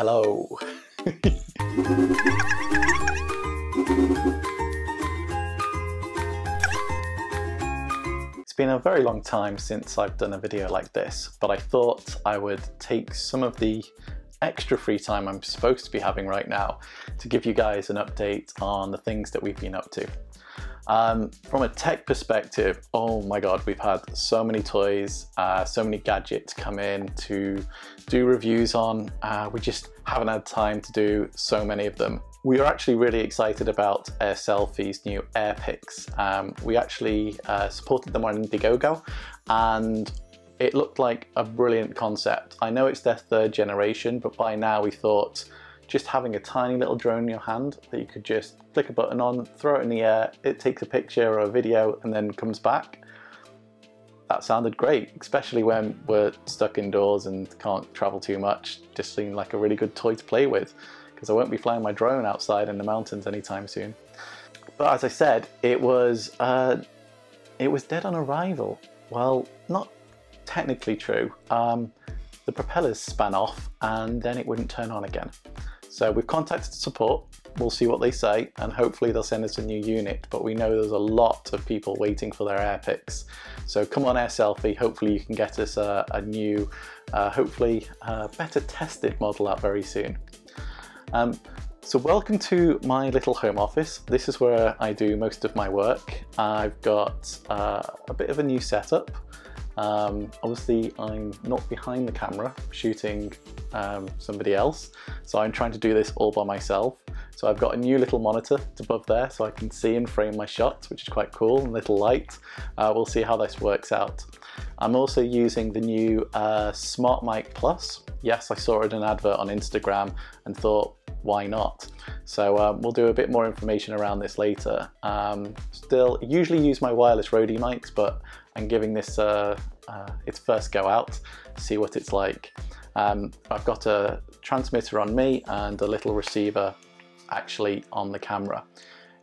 Hello. It's been a very long time since I've done a video like this, but I thought I would take some of the extra free time I'm supposed to be having right now to give you guys an update on the things that we've been up to. From a tech perspective, oh my god, we've had so many toys, so many gadgets come in to do reviews on. We just haven't had time to do so many of them. We are actually really excited about Selfie's new Air Picks. We actually supported them on Indiegogo, and it looked like a brilliant concept. I know it's their third generation, but by now we thought just having a tiny little drone in your hand that you could just click a button on, throw it in the air, it takes a picture or a video and then comes back. That sounded great, especially when we're stuck indoors and can't travel too much. Just seemed like a really good toy to play with, because I won't be flying my drone outside in the mountains anytime soon. But as I said, it was dead on arrival. Well, not technically true. The propellers span off and then it wouldn't turn on again. So we've contacted support, we'll see what they say, and hopefully they'll send us a new unit, but we know there's a lot of people waiting for their Air Picks. So come on, Air Selfie, hopefully you can get us a new, hopefully better tested model out very soon. So welcome to my little home office. This is where I do most of my work. I've got a bit of a new setup. Obviously I'm not behind the camera shooting somebody else, so I'm trying to do this all by myself. So I've got a new little monitor above there so I can see and frame my shots, which is quite cool, and a little light. We'll see how this works out. I'm also using the new Smart Mic Plus. Yes, I saw it in an advert on Instagram and thought, why not? So we'll do a bit more information around this later. Still, usually use my wireless Rode mics, but I'm giving this its first go out, see what it's like. I've got a transmitter on me and a little receiver actually on the camera.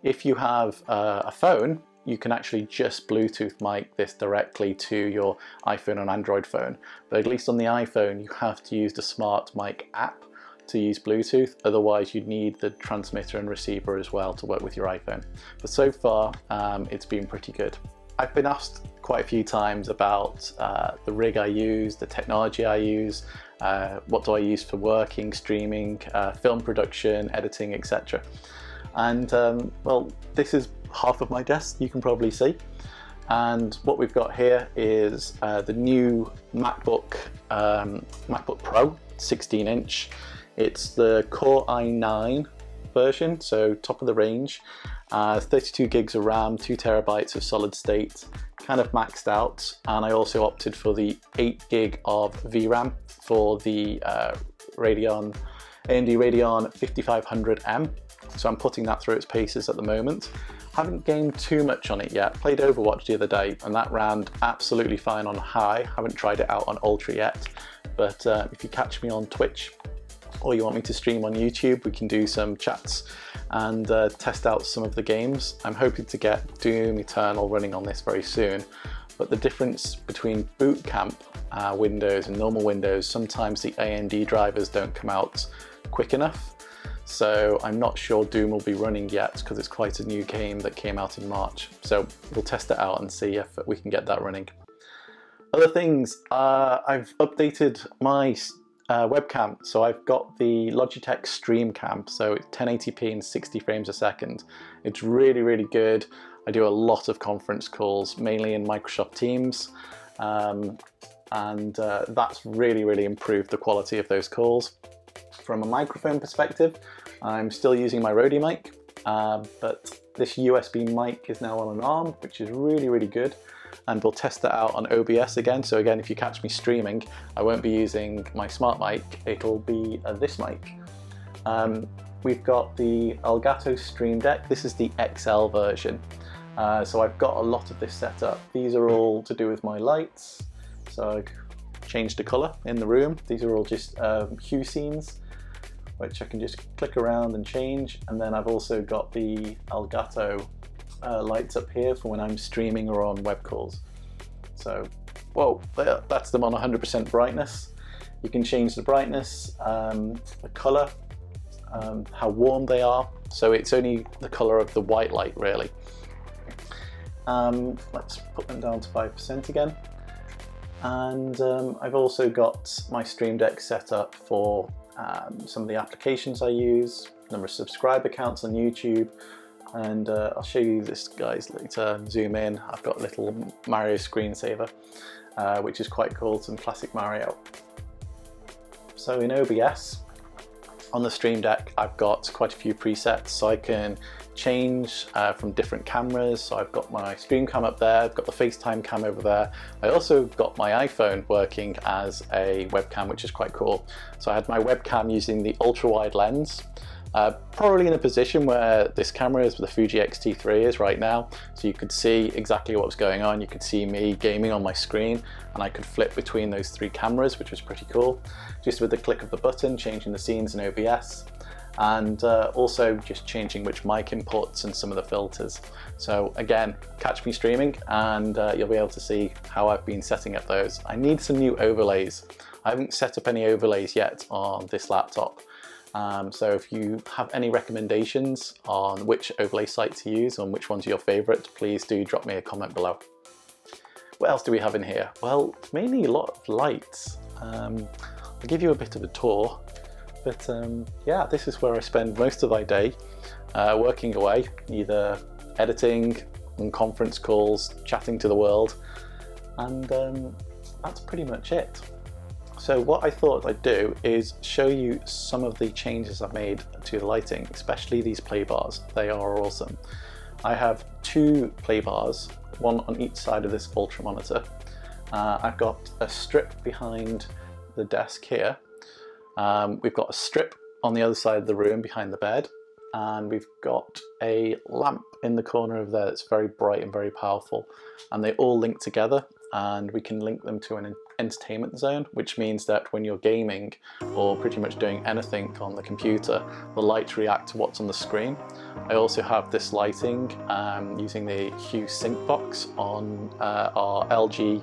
If you have a phone, you can actually just Bluetooth mic this directly to your iPhone and Android phone. But at least on the iPhone, you have to use the Smart Mic app to use Bluetooth, otherwise you'd need the transmitter and receiver as well to work with your iPhone. But so far, it's been pretty good. I've been asked quite a few times about the rig I use, the technology I use, what do I use for working, streaming, film production, editing, etc. And well, this is half of my desk, you can probably see. And what we've got here is the new MacBook Pro 16-inch. It's the Core i9 version, so top of the range. 32 gigs of RAM, 2 terabytes of solid state, kind of maxed out. And I also opted for the 8 gig of VRAM for the AMD Radeon 5500M. So I'm putting that through its paces at the moment. Haven't gamed too much on it yet. Played Overwatch the other day and that ran absolutely fine on high. Haven't tried it out on ultra yet, but if you catch me on Twitch or you want me to stream on YouTube, we can do some chats and test out some of the games. I'm hoping to get Doom Eternal running on this very soon, but the difference between boot camp Windows and normal Windows, sometimes the AMD drivers don't come out quick enough. So I'm not sure Doom will be running yet because it's quite a new game that came out in March. So we'll test it out and see if we can get that running. Other things, I've updated my webcam. So I've got the Logitech Stream Cam, so it's 1080p and 60 frames a second. It's really, really good. I do a lot of conference calls, mainly in Microsoft Teams. That's really, really improved the quality of those calls. From a microphone perspective, I'm still using my Rode mic, but this USB mic is now on an arm, which is really, really good. And we'll test that out on OBS again. So again, if you catch me streaming, I won't be using my smart mic, it'll be this mic. We've got the Elgato Stream Deck. This is the XL version. So I've got a lot of this set up. These are all to do with my lights. So I changed the color in the room. These are all just hue scenes, which I can just click around and change. And then I've also got the Elgato lights up here for when I'm streaming or on web calls. So, whoa, that's them on 100% brightness. You can change the brightness, the color, how warm they are. So it's only the color of the white light really. Let's put them down to 5% again. And I've also got my Stream Deck set up for some of the applications I use, number of subscriber counts on YouTube, and I'll show you this guys later. Zoom in, I've got a little Mario screensaver, which is quite cool, some classic Mario. So in OBS, on the Stream Deck, I've got quite a few presets, so I can change from different cameras. So I've got my stream cam up there, I've got the FaceTime cam over there. I also got my iPhone working as a webcam, which is quite cool. So I had my webcam using the ultra wide lens, probably in a position where this camera is, with the Fuji XT3 is right now. So you could see exactly what was going on. You could see me gaming on my screen, and I could flip between those three cameras, which was pretty cool. Just with the click of the button, changing the scenes in OBS. And also just changing which mic inputs and some of the filters. So again, catch me streaming and you'll be able to see how I've been setting up those. I need some new overlays. I haven't set up any overlays yet on this laptop. So if you have any recommendations on which overlay site to use, on which one's your favorite, please do drop me a comment below. What else do we have in here? Well, mainly a lot of lights. I'll give you a bit of a tour. But yeah, this is where I spend most of my day working away, either editing, on conference calls, chatting to the world, and that's pretty much it. So what I thought I'd do is show you some of the changes I've made to the lighting, especially these play bars. They are awesome. I have two play bars, one on each side of this Ultra monitor. I've got a strip behind the desk here. We've got a strip on the other side of the room behind the bed, and we've got a lamp in the corner over there that's very bright and very powerful, and they all link together, and we can link them to an entertainment zone, which means that when you're gaming or pretty much doing anything on the computer, the lights react to what's on the screen. I also have this lighting using the Hue Sync box on our LG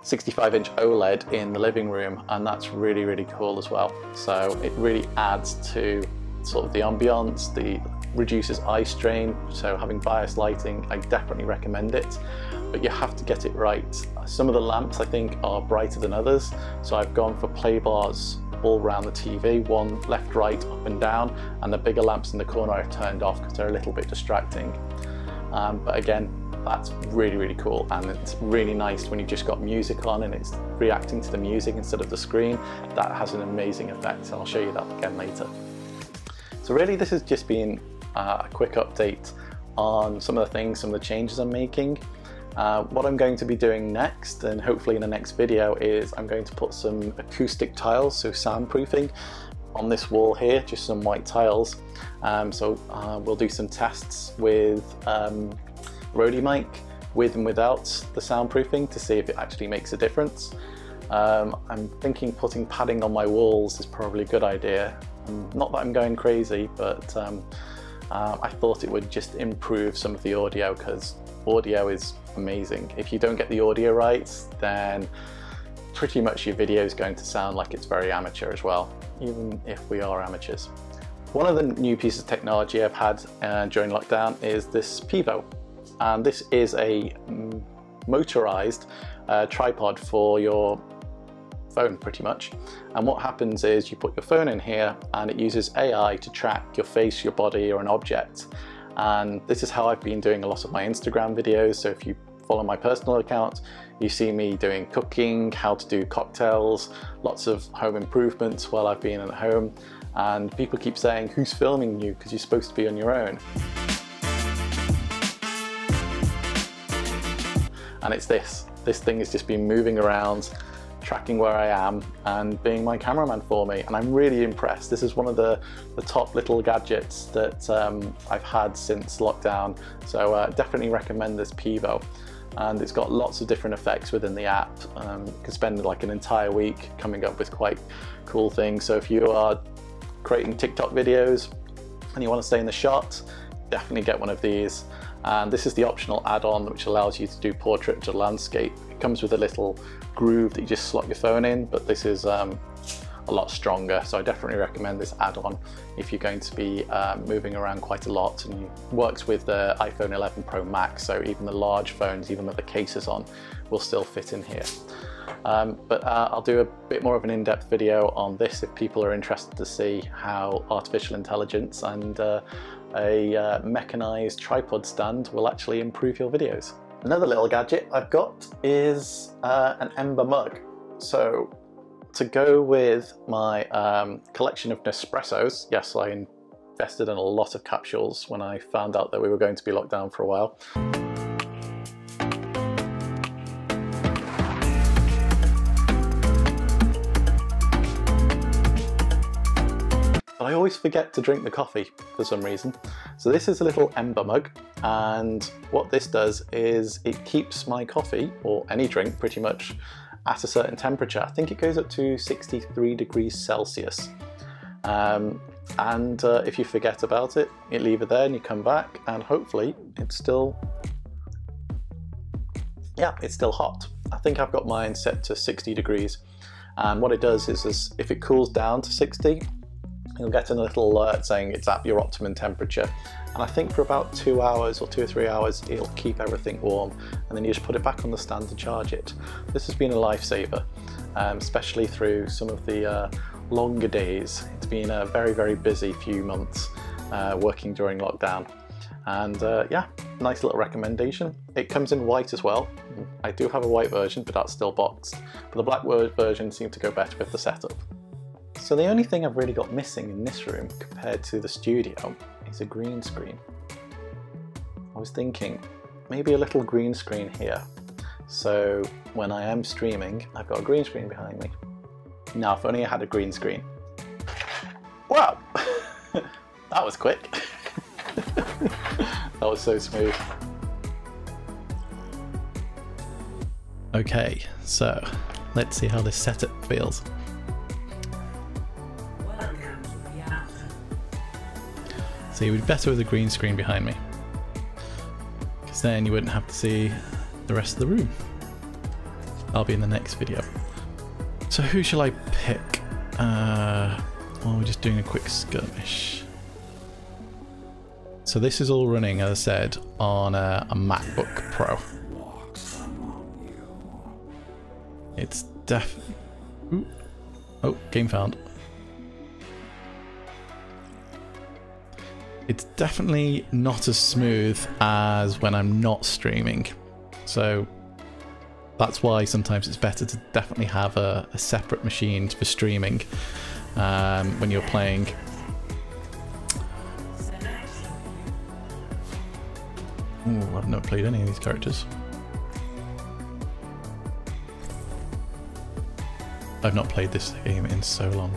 65-inch OLED in the living room, and that's really, really cool as well. So it really adds to sort of the ambiance, reduces eye strain, so having bias lighting, I definitely recommend it, but you have to get it right. Some of the lamps I think are brighter than others, so I've gone for play bars all around the TV, one left, right, up and down, and the bigger lamps in the corner I've turned off because they're a little bit distracting. But again, that's really, really cool, and it's really nice when you've just got music on and it's reacting to the music instead of the screen. That has an amazing effect, and I'll show you that again later. So really this has just been a quick update on some of the things, some of the changes I'm making. What I'm going to be doing next, and hopefully in the next video, is I'm going to put some acoustic tiles, so soundproofing, on this wall here, just some white tiles. So we'll do some tests with Rode mic with and without the soundproofing to see if it actually makes a difference. I'm thinking putting padding on my walls is probably a good idea. Not that I'm going crazy, but I thought it would just improve some of the audio, because audio is amazing. If you don't get the audio right, then pretty much your video is going to sound like it's very amateur as well, even if we are amateurs. One of the new pieces of technology I've had during lockdown is this Pivo. And this is a motorized tripod for your phone pretty much. And what happens is you put your phone in here and it uses AI to track your face, your body, or an object. And this is how I've been doing a lot of my Instagram videos. So if you follow my personal account, you see me doing cooking, how to do cocktails, lots of home improvements while I've been at home. And people keep saying, who's filming you? Because you're supposed to be on your own. And it's this thing has just been moving around, tracking where I am and being my cameraman for me, and I'm really impressed. This is one of the top little gadgets that I've had since lockdown, so definitely recommend this Pivo. And it's got lots of different effects within the app. You can spend like an entire week coming up with quite cool things. So if you are creating TikTok videos and you want to stay in the shot, definitely get one of these. And this is the optional add-on which allows you to do portrait to landscape. It comes with a little groove that you just slot your phone in, but this is a lot stronger, so I definitely recommend this add-on if you're going to be moving around quite a lot. And it works with the iPhone 11 Pro Max, so even the large phones, even with the cases on, will still fit in here. But I'll do a bit more of an in-depth video on this if people are interested to see how artificial intelligence and a mechanized tripod stand will actually improve your videos. Another little gadget I've got is an Ember Mug. So to go with my collection of Nespressos, yes, I invested in a lot of capsules when I found out that we were going to be locked down for a while. But I always forget to drink the coffee for some reason. So this is a little Ember Mug, and what this does is it keeps my coffee, or any drink pretty much, at a certain temperature. I think it goes up to 63 degrees Celsius. If you forget about it, you leave it there and you come back and hopefully it's still, yeah, it's still hot. I think I've got mine set to 60 degrees. And what it does is if it cools down to 60, you'll get a little alert saying it's at your optimum temperature. And I think for about 2 hours or 2 or 3 hours, it'll keep everything warm. And then you just put it back on the stand to charge it. This has been a lifesaver, especially through some of the longer days. It's been a very, very busy few months working during lockdown. And yeah, nice little recommendation. It comes in white as well. I do have a white version, but that's still boxed. But the black version seemed to go better with the setup. So the only thing I've really got missing in this room compared to the studio is a green screen. I was thinking maybe a little green screen here. So when I am streaming, I've got a green screen behind me. Now, if only I had a green screen. Wow, that was quick. That was so smooth. Okay, so let's see how this setup feels. So it would be better with a green screen behind me, because then you wouldn't have to see the rest of the room. I'll be in the next video. So who shall I pick? Well, we're just doing a quick skirmish. So this is all running, as I said, on a MacBook Pro. It's oh, game found. It's definitely not as smooth as when I'm not streaming. So that's why sometimes it's better to definitely have a separate machine for streaming when you're playing. Ooh, I've not played any of these characters. I've not played this game in so long.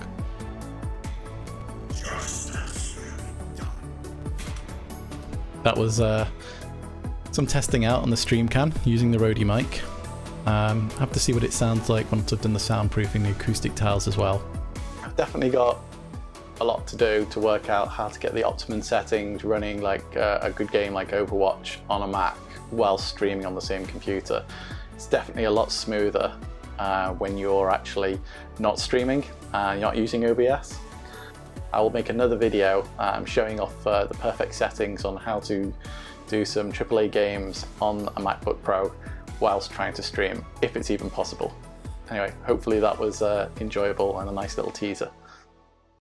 That was some testing out on the stream cam using the Rode mic. Have to see what it sounds like once I've done the soundproofing, the acoustic tiles as well. I've definitely got a lot to do to work out how to get the optimum settings running like a good game like Overwatch on a Mac while streaming on the same computer. It's definitely a lot smoother when you're actually not streaming and you're not using OBS. I will make another video showing off the perfect settings on how to do some AAA games on a MacBook Pro whilst trying to stream, if it's even possible. Anyway, hopefully that was enjoyable and a nice little teaser.